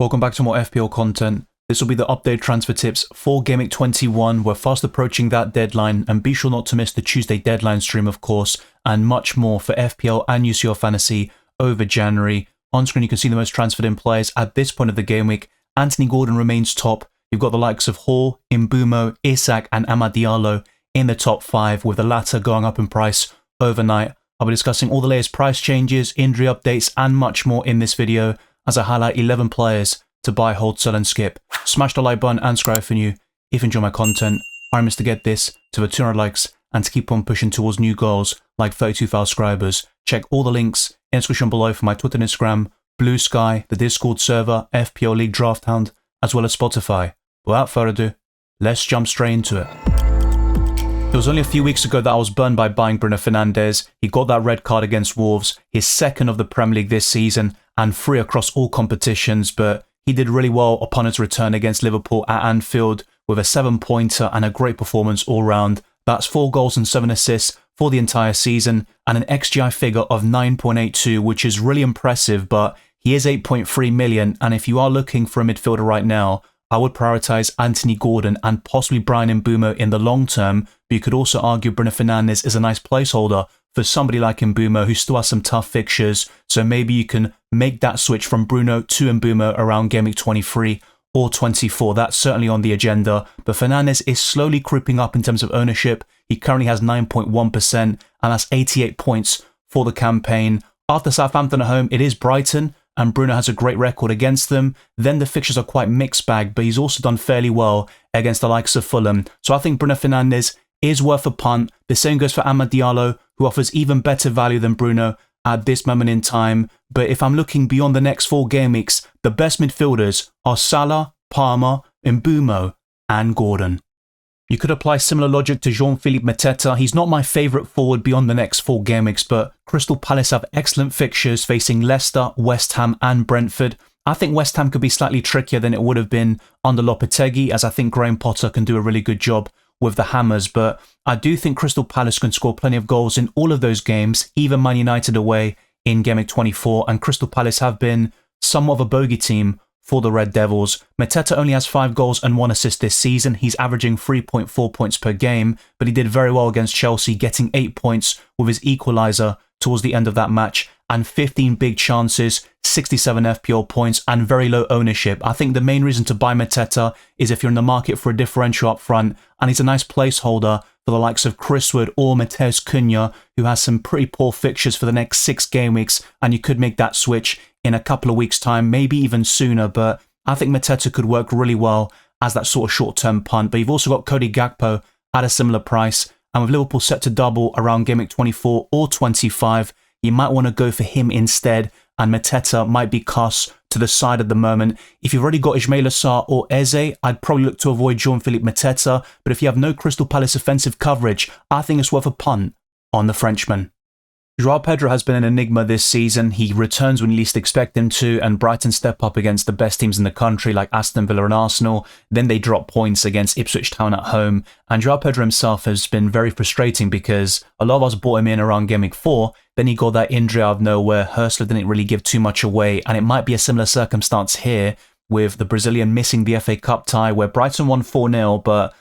Welcome back to more FPL content. This will be the update transfer tips for Gameweek 21. We're fast approaching that deadline, and be sure not to miss the Tuesday deadline stream, of course, and much more for FPL and UCL Fantasy over January. On screen, you can see the most transferred in players at this point of the game week. Anthony Gordon remains top. You've got the likes of Hall, Mbeumo, Isak, and Amad Diallo in the top 5, with the latter going up in price overnight. I'll be discussing all the latest price changes, injury updates, and much more in this video, as I highlight 11 players to buy, hold, sell, and skip. Smash the like button and subscribe if you're new. If you enjoy my content, I promise to get this to the 200 likes and to keep on pushing towards new goals like 32,000 subscribers. Check all the links in the description below for my Twitter and Instagram, Blue Sky, the Discord server, FPL League Draft Hound, as well as Spotify. Without further ado, let's jump straight into it. It was only a few weeks ago that I was burned by buying Bruno Fernandes. He got that red card against Wolves, his second of the Premier League this season, and free across all competitions, but he did really well upon his return against Liverpool at Anfield with a 7-pointer and a great performance all round. That's 4 goals and 7 assists for the entire season and an XGI figure of 9.82, which is really impressive, but he is 8.3 million, and if you are looking for a midfielder right now, I would prioritise Anthony Gordon and possibly Bryan Mbeumo in the long term, but you could also argue Bruno Fernandes is a nice placeholder for somebody like Mbeumo who still has some tough fixtures, so maybe you can make that switch from Bruno to Mbeumo around Game Week 23 or 24. That's certainly on the agenda, but Fernandes is slowly creeping up in terms of ownership. He currently has 9.1%, and that's 88 points for the campaign. After Southampton at home, it is Brighton, and Bruno has a great record against them. Then the fixtures are quite mixed bag, but he's also done fairly well against the likes of Fulham. So I think Bruno Fernandes is worth a punt. The same goes for Amad Diallo, who offers even better value than Bruno at this moment in time. But if I'm looking beyond the next 4 game weeks, the best midfielders are Salah, Palmer, Mbeumo, and Gordon. You could apply similar logic to Jean-Philippe Mateta. He's not my favourite forward beyond the next 4 game weeks, but Crystal Palace have excellent fixtures facing Leicester, West Ham and Brentford. I think West Ham could be slightly trickier than it would have been under Lopetegui, as I think Graham Potter can do a really good job with the Hammers, but I do think Crystal Palace can score plenty of goals in all of those games, even Man United away in Game Week 24, and Crystal Palace have been somewhat of a bogey team for the Red Devils. Mateta only has 5 goals and 1 assist this season. He's averaging 3.4 points per game, but he did very well against Chelsea, getting 8 points with his equaliser towards the end of that match, and 15 big chances, 67 FPL points, and very low ownership. I think the main reason to buy Mateta is if you're in the market for a differential up front, and he's a nice placeholder for the likes of Chris Wood or Matheus Cunha, who has some pretty poor fixtures for the next 6 game weeks, and you could make that switch in a couple of weeks' time, maybe even sooner, but I think Mateta could work really well as that sort of short-term punt. But you've also got Cody Gakpo at a similar price, and with Liverpool set to double around Game Week 24 or 25, you might want to go for him instead, and Mateta might be cast to the side at the moment. If you've already got Ismail Assar or Eze, I'd probably look to avoid Jean-Philippe Mateta, but if you have no Crystal Palace offensive coverage, I think it's worth a punt on the Frenchman. João Pedro has been an enigma this season. He returns when you least expect him to, and Brighton step up against the best teams in the country like Aston Villa and Arsenal. Then they drop points against Ipswich Town at home, and João Pedro himself has been very frustrating because a lot of us bought him in around Game Week 4, then he got that injury out of nowhere. Hurstler didn't really give too much away, and it might be a similar circumstance here with the Brazilian missing the FA Cup tie where Brighton won 4-0, but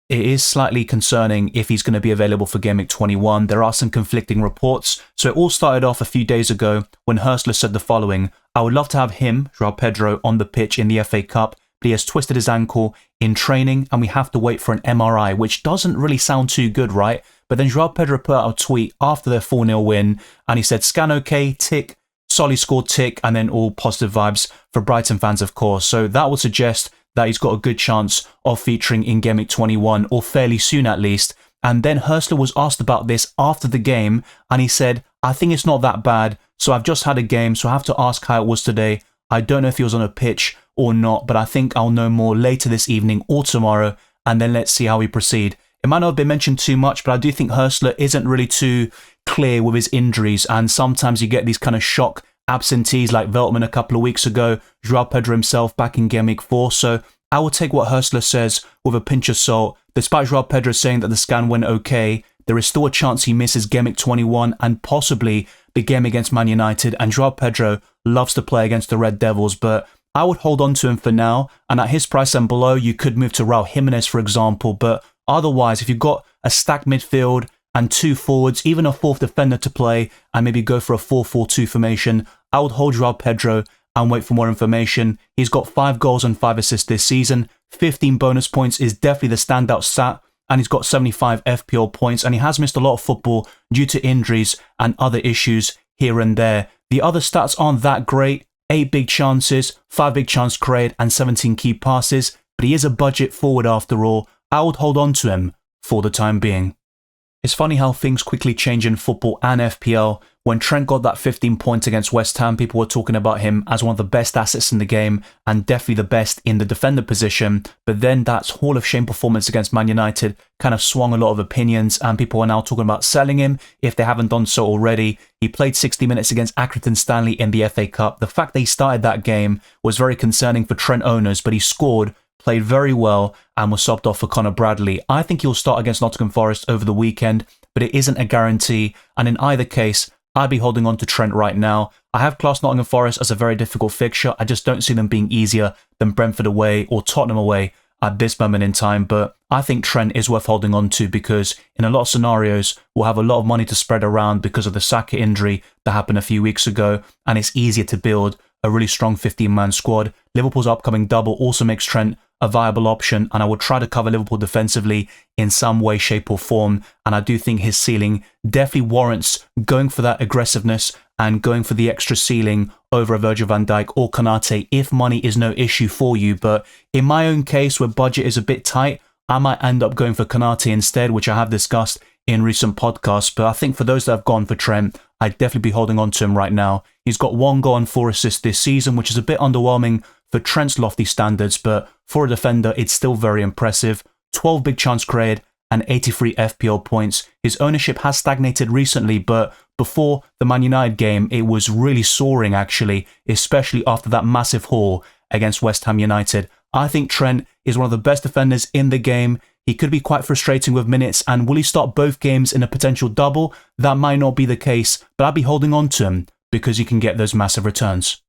it is slightly concerning if he's going to be available for Game Week 21. There are some conflicting reports. So it all started off a few days ago when Hurstler said the following: I would love to have him, João Pedro, on the pitch in the FA Cup, but he has twisted his ankle in training and we have to wait for an MRI, which doesn't really sound too good, right? But then João Pedro put out a tweet after their 4-0 win and he said, scan okay, tick, Solly scored, tick, and then all positive vibes for Brighton fans, of course. So that would suggest that he's got a good chance of featuring in Game Week 21, or fairly soon at least. And then Hurstler was asked about this after the game, and he said, I think it's not that bad, so I've just had a game, so I have to ask how it was today. I don't know if he was on a pitch or not, but I think I'll know more later this evening or tomorrow, and then let's see how we proceed. It might not have been mentioned too much, but I do think Hurstler isn't really too clear with his injuries, and sometimes you get these kind of shock absentees like Veltman a couple of weeks ago, João Pedro himself back in Game Week 4, so I will take what Hurstler says with a pinch of salt. Despite João Pedro saying that the scan went okay, there is still a chance he misses Game Week 21 and possibly the game against Man United, and João Pedro loves to play against the Red Devils, but I would hold on to him for now, and at his price and below, you could move to Raul Jimenez, for example, but otherwise, if you've got a stacked midfield and 2 forwards, even a 4th defender to play, and maybe go for a 4-4-2 formation, I would hold Joao Pedro and wait for more information. He's got 5 goals and 5 assists this season, 15 bonus points is definitely the standout stat, and he's got 75 FPL points, and he has missed a lot of football due to injuries and other issues here and there. The other stats aren't that great. 8 big chances, 5 big chance created, and 17 key passes, but he is a budget forward after all. I would hold on to him for the time being. It's funny how things quickly change in football and FPL. When Trent got that 15 points against West Ham, people were talking about him as one of the best assets in the game and definitely the best in the defender position. But then that Hall of Shame performance against Man United kind of swung a lot of opinions, and people are now talking about selling him if they haven't done so already. He played 60 minutes against Accrington Stanley in the FA Cup. The fact that he started that game was very concerning for Trent owners, but he scored, played very well, and was subbed off for Connor Bradley. I think he'll start against Nottingham Forest over the weekend, but it isn't a guarantee, and in either case, I'd be holding on to Trent right now. I have classed Nottingham Forest as a very difficult fixture. I just don't see them being easier than Brentford away or Tottenham away at this moment in time, but I think Trent is worth holding on to because in a lot of scenarios, we'll have a lot of money to spread around because of the Saka injury that happened a few weeks ago, and it's easier to build a really strong 15-man squad. Liverpool's upcoming double also makes Trent a viable option, and I would try to cover Liverpool defensively in some way, shape or form, and I do think his ceiling definitely warrants going for that aggressiveness and going for the extra ceiling over a Virgil van Dijk or Konate if money is no issue for you. But in my own case, where budget is a bit tight, I might end up going for Konate instead, which I have discussed in recent podcasts. But I think for those that have gone for Trent, I'd definitely be holding on to him right now. He's got 1 goal and 4 assists this season, which is a bit underwhelming for Trent's lofty standards, but for a defender, it's still very impressive. 12 big chance created and 83 FPL points. His ownership has stagnated recently, but before the Man United game, it was really soaring actually, especially after that massive haul against West Ham United. I think Trent is one of the best defenders in the game. He could be quite frustrating with minutes, and will he start both games in a potential double? That might not be the case, but I'd be holding on to him because you can get those massive returns.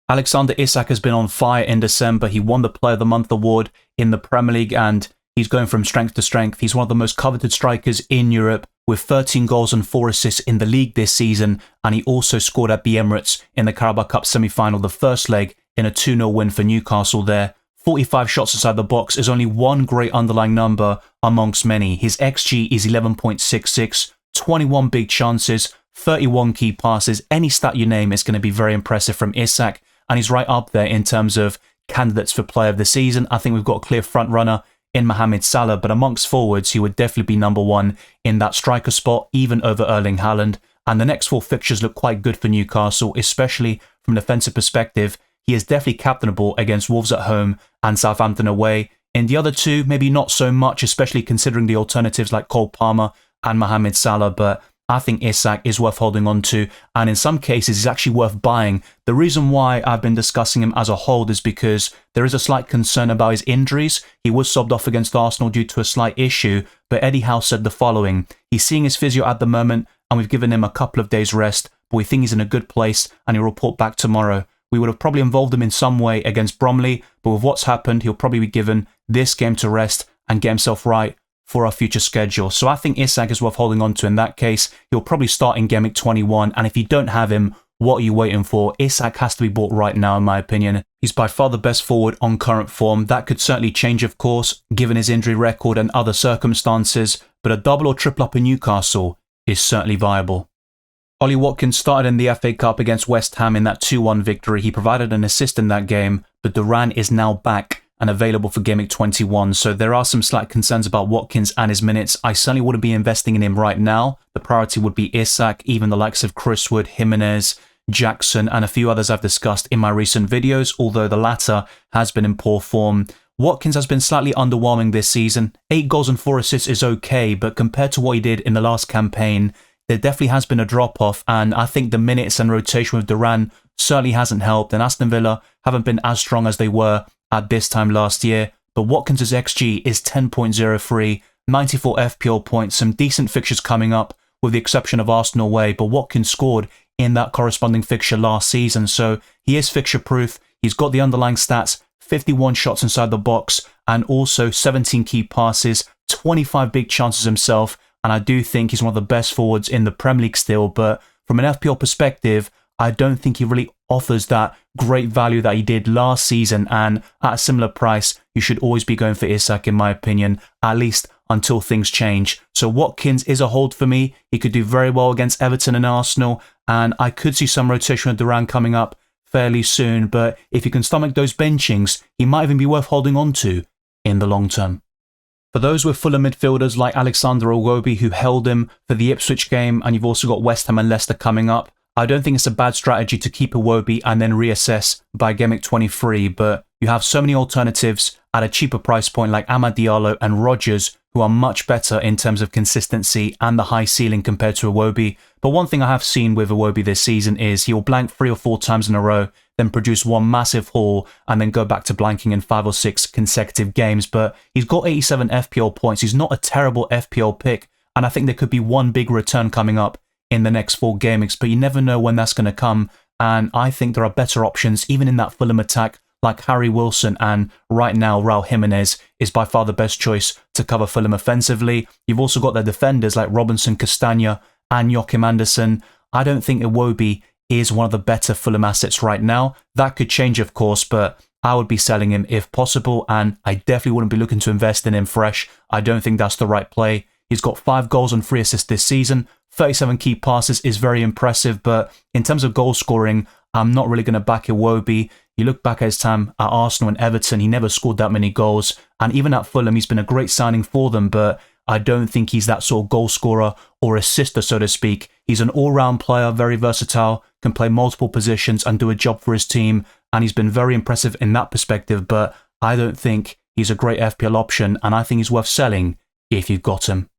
Alexander Isak has been on fire in December. He won the Player of the Month award in the Premier League, and he's going from strength to strength. He's one of the most coveted strikers in Europe with 13 goals and 4 assists in the league this season, and he also scored at the Emirates in the Carabao Cup semi-final, the first leg, in a 2-0 win for Newcastle there. 45 shots inside the box is only one great underlying number amongst many. His XG is 11.66, 21 big chances, 31 key passes. Any stat you name is going to be very impressive from Isak, and he's right up there in terms of candidates for player of the season. I think we've got a clear front runner in Mohamed Salah, but amongst forwards, he would definitely be number 1 in that striker spot, even over Erling Haaland. And the next 4 fixtures look quite good for Newcastle, especially from an offensive perspective. He is definitely captainable against Wolves at home and Southampton away. In the other 2, maybe not so much, especially considering the alternatives like Cole Palmer and Mohamed Salah, but I think Isak is worth holding on to, and in some cases he's actually worth buying. The reason why I've been discussing him as a hold is because there is a slight concern about his injuries. He was subbed off against Arsenal due to a slight issue, but Eddie Howe said the following: he's seeing his physio at the moment, and we've given him a couple of days rest, but we think he's in a good place, and he'll report back tomorrow. We would have probably involved him in some way against Bromley, but with what's happened, he'll probably be given this game to rest and get himself right for our future schedule. So I think Isak is worth holding on to in that case. He'll probably start in Gameweek 21, and if you don't have him, what are you waiting for? Isak has to be bought right now, in my opinion. He's by far the best forward on current form. That could certainly change, of course, given his injury record and other circumstances, but a double or triple up in Newcastle is certainly viable. Ollie Watkins started in the FA Cup against West Ham in that 2-1 victory. He provided an assist in that game, but Duran is now back and available for Gameweek 21, so there are some slight concerns about Watkins and his minutes. I certainly wouldn't be investing in him right now. The priority would be Isak, even the likes of Chris Wood, Jimenez, Jackson, and a few others I've discussed in my recent videos, although the latter has been in poor form. Watkins has been slightly underwhelming this season. 8 goals and 4 assists is okay, but compared to what he did in the last campaign, there definitely has been a drop-off, and I think the minutes and rotation with Duran certainly hasn't helped, and Aston Villa haven't been as strong as they were at this time last year. But Watkins' XG is 10.03, 94 FPL points, some decent fixtures coming up with the exception of Arsenal away, but Watkins scored in that corresponding fixture last season, so he is fixture proof. he's got the underlying stats, 51 shots inside the box, and also 17 key passes, 25 big chances himself, and I do think he's one of the best forwards in the Premier League still, but from an FPL perspective, I don't think he really offers that great value that he did last season, and at a similar price, you should always be going for Isak in my opinion, at least until things change. So Watkins is a hold for me. He could do very well against Everton and Arsenal, and I could see some rotation with Duran coming up fairly soon, but if he can stomach those benchings, he might even be worth holding on to in the long term. For those with fuller midfielders like Alexander Iwobi who held him for the Ipswich game, and you've also got West Ham and Leicester coming up, I don't think it's a bad strategy to keep Iwobi and then reassess by Gameweek 23, but you have so many alternatives at a cheaper price point like Amad Diallo and Rodgers, who are much better in terms of consistency and the high ceiling compared to Iwobi. But one thing I have seen with Iwobi this season is he'll blank 3 or 4 times in a row, then produce one massive haul, and then go back to blanking in 5 or 6 consecutive games. But he's got 87 FPL points. He's not a terrible FPL pick, and I think there could be one big return coming up in the next 4 game weeks, but you never know when that's going to come. And I think there are better options, even in that Fulham attack, like Harry Wilson, and right now Raul Jimenez is by far the best choice to cover Fulham offensively. You've also got their defenders like Robinson, Castagna and Joachim Andersen. I don't think Iwobi is one of the better Fulham assets right now. That could change, of course, but I would be selling him if possible, and I definitely wouldn't be looking to invest in him fresh. I don't think that's the right play. He's got 5 goals and 3 assists this season. 37 key passes is very impressive, but in terms of goal scoring, I'm not really going to back Iwobi. You look back at his time at Arsenal and Everton, he never scored that many goals. And even at Fulham, he's been a great signing for them, but I don't think he's that sort of goal scorer or assister, so to speak. He's an all-round player, very versatile, can play multiple positions and do a job for his team. And he's been very impressive in that perspective, but I don't think he's a great FPL option, and I think he's worth selling if you've got him.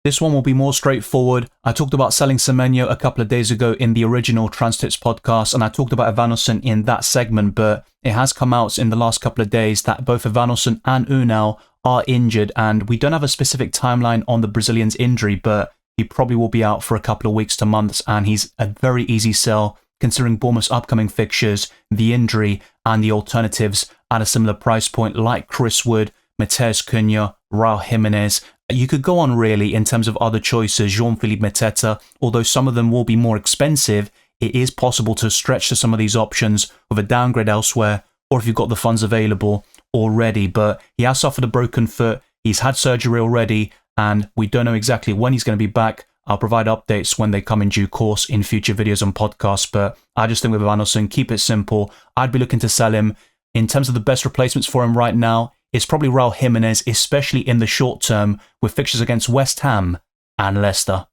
This one will be more straightforward. I talked about selling Semenyo a couple of days ago in the original Transtips podcast, and I talked about Evanilson in that segment, but it has come out in the last couple of days that both Evanilson and Unal are injured, and we don't have a specific timeline on the Brazilian's injury, but he probably will be out for a couple of weeks to months, and he's a very easy sell considering Bournemouth's upcoming fixtures, the injury, and the alternatives at a similar price point like Chris Wood, Matheus Cunha, Raul Jimenez. You could go on really in terms of other choices, Jean-Philippe Mateta, although some of them will be more expensive, it is possible to stretch to some of these options with a downgrade elsewhere, or if you've got the funds available already. But he has suffered a broken foot, he's had surgery already, and we don't know exactly when he's going to be back. I'll provide updates when they come in due course in future videos and podcasts, but I just think with Evanilson, keep it simple. I'd be looking to sell him. In terms of the best replacements for him right now, it's probably Raul Jimenez, especially in the short term, with fixtures against West Ham and Leicester.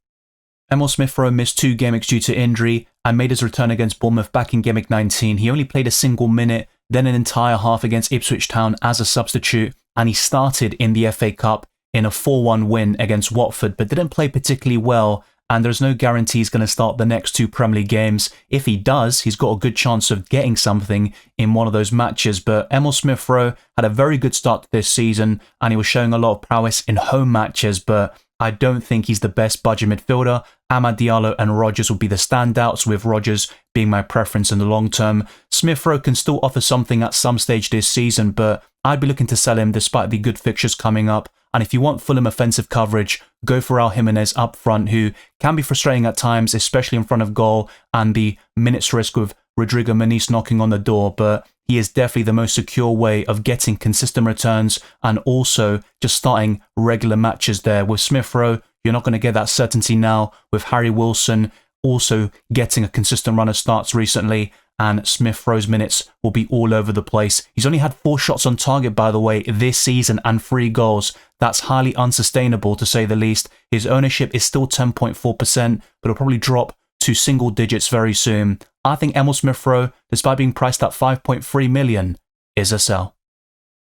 Emil Smith-Rowe missed 2 game weeks due to injury and made his return against Bournemouth back in Game Week 19. He only played a single minute, then an entire half against Ipswich Town as a substitute, and he started in the FA Cup in a 4-1 win against Watford, but didn't play particularly well, and there's no guarantee he's going to start the next 2 Premier League games. If he does, he's got a good chance of getting something in one of those matches, but Emil Smith-Rowe had a very good start to this season, and he was showing a lot of prowess in home matches, but I don't think he's the best budget midfielder. Amad Diallo and Rodgers will be the standouts, with Rodgers being my preference in the long term. Smith-Rowe can still offer something at some stage this season, but I'd be looking to sell him despite the good fixtures coming up. And if you want Fulham offensive coverage, go for Raul Jimenez up front, who can be frustrating at times, especially in front of goal, and the minutes risk with Rodrigo Muniz knocking on the door, but he is definitely the most secure way of getting consistent returns and also just starting regular matches there. With Smith-Rowe, you're not going to get that certainty now, with Harry Wilson also getting a consistent run of starts recently, and Smith-Rowe's minutes will be all over the place. He's only had 4 shots on target, by the way, this season and 3 goals. That's highly unsustainable, to say the least. His ownership is still 10.4%, but it'll probably drop to single digits very soon. I think Emil Smith-Rowe, despite being priced at 5.3 million, is a sell.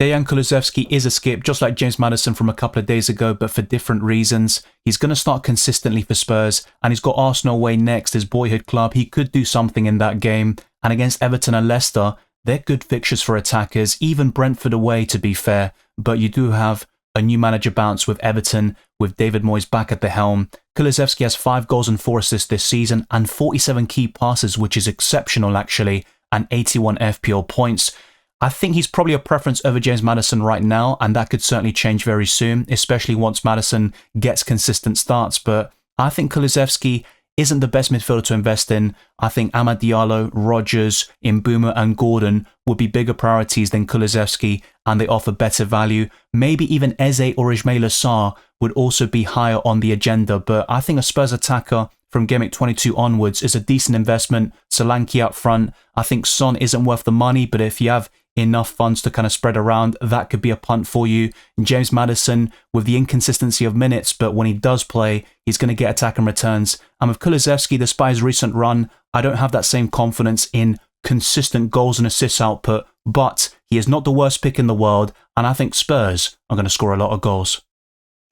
Dejan Kulusevski is a skip, just like James Maddison from a couple of days ago, but for different reasons. He's going to start consistently for Spurs, and he's got Arsenal away next, his boyhood club. He could do something in that game. And against Everton and Leicester, they're good fixtures for attackers, even Brentford away, to be fair. But you do have a new manager bounce with Everton, with David Moyes back at the helm. Kulusevski has 5 goals and 4 assists this season, and 47 key passes, which is exceptional actually. and 81 FPL points. I think he's probably a preference over James Maddison right now, and that could certainly change very soon, especially once Maddison gets consistent starts. But I think Kulusevski isn't the best midfielder to invest in. I think Amad Diallo, Rodgers, Mbeumo and Gordon would be bigger priorities than Kulusevski, and they offer better value. Maybe even Eze or Ismaila Sarr would also be higher on the agenda, but I think a Spurs attacker from Gameweek 22 onwards is a decent investment. Solanke up front. I think Son isn't worth the money, but if you have enough funds to kind of spread around, that could be a punt for you. James Maddison, with the inconsistency of minutes, but when he does play, he's going to get attacking returns. And with Kulusevski, despite his recent run, I don't have that same confidence in consistent goals and assists output, but he is not the worst pick in the world, and I think Spurs are going to score a lot of goals.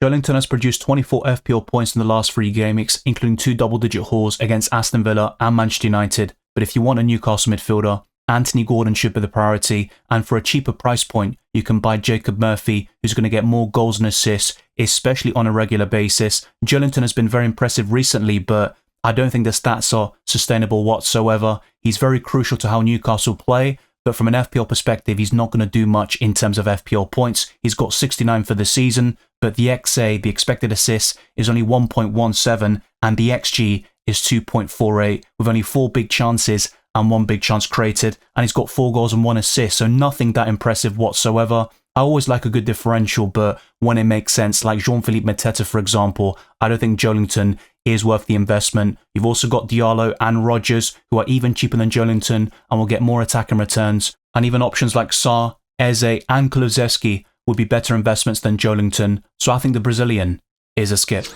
Joelinton has produced 24 FPL points in the last 3 game weeks, including 2 double-digit hauls against Aston Villa and Manchester United. But if you want a Newcastle midfielder, Anthony Gordon should be the priority, and for a cheaper price point, you can buy Jacob Murphy, who's going to get more goals and assists, especially on a regular basis. Joelinton has been very impressive recently, but I don't think the stats are sustainable whatsoever. He's very crucial to how Newcastle play, but from an FPL perspective, he's not going to do much in terms of FPL points. He's got 69 for the season, but the XA, the expected assists, is only 1.17, and the XG is 2.48, with only 4 big chances and 1 big chance created, and he's got 4 goals and 1 assist, so nothing that impressive whatsoever. I always like a good differential, but when it makes sense, like Jean-Philippe Mateta, for example, I don't think Joelinton is worth the investment. You've also got Diallo and Rodgers, who are even cheaper than Joelinton and will get more attacking returns, and even options like Sarr, Eze and Kulusevski would be better investments than Joelinton, so I think the Brazilian is a skip.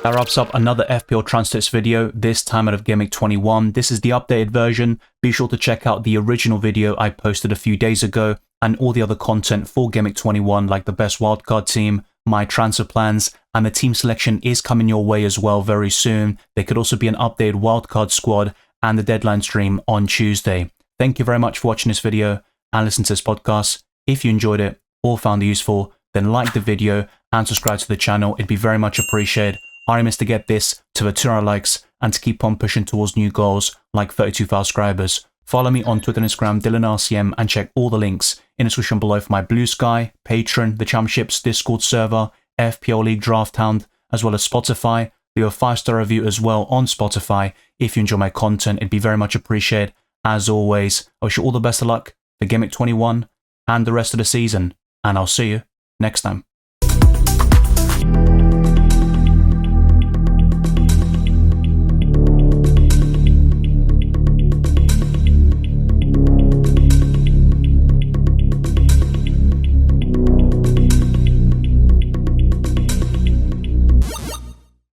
That wraps up another FPL Transfers video, this time out of Gameweek 21. This is the updated version. Be sure to check out the original video I posted a few days ago and all the other content for Gameweek 21, like the best wildcard team, my transfer plans, and the team selection is coming your way as well very soon. There could also be an updated wildcard squad and the deadline stream on Tuesday. Thank you very much for watching this video and listening to this podcast. If you enjoyed it or found it useful, then like the video and subscribe to the channel. It'd be very much appreciated. Our aim is to get this to the 200 likes and to keep on pushing towards new goals like 32,000 subscribers. Follow me on Twitter and Instagram, DylanRCM, and check all the links in the description below for my Blue Sky, Patreon, the Championships, Discord server, FPL League Draft Hound, as well as Spotify. Leave a 5-star review as well on Spotify. If you enjoy my content, it'd be very much appreciated. As always, I wish you all the best of luck for Gameweek 21 and the rest of the season, and I'll see you next time.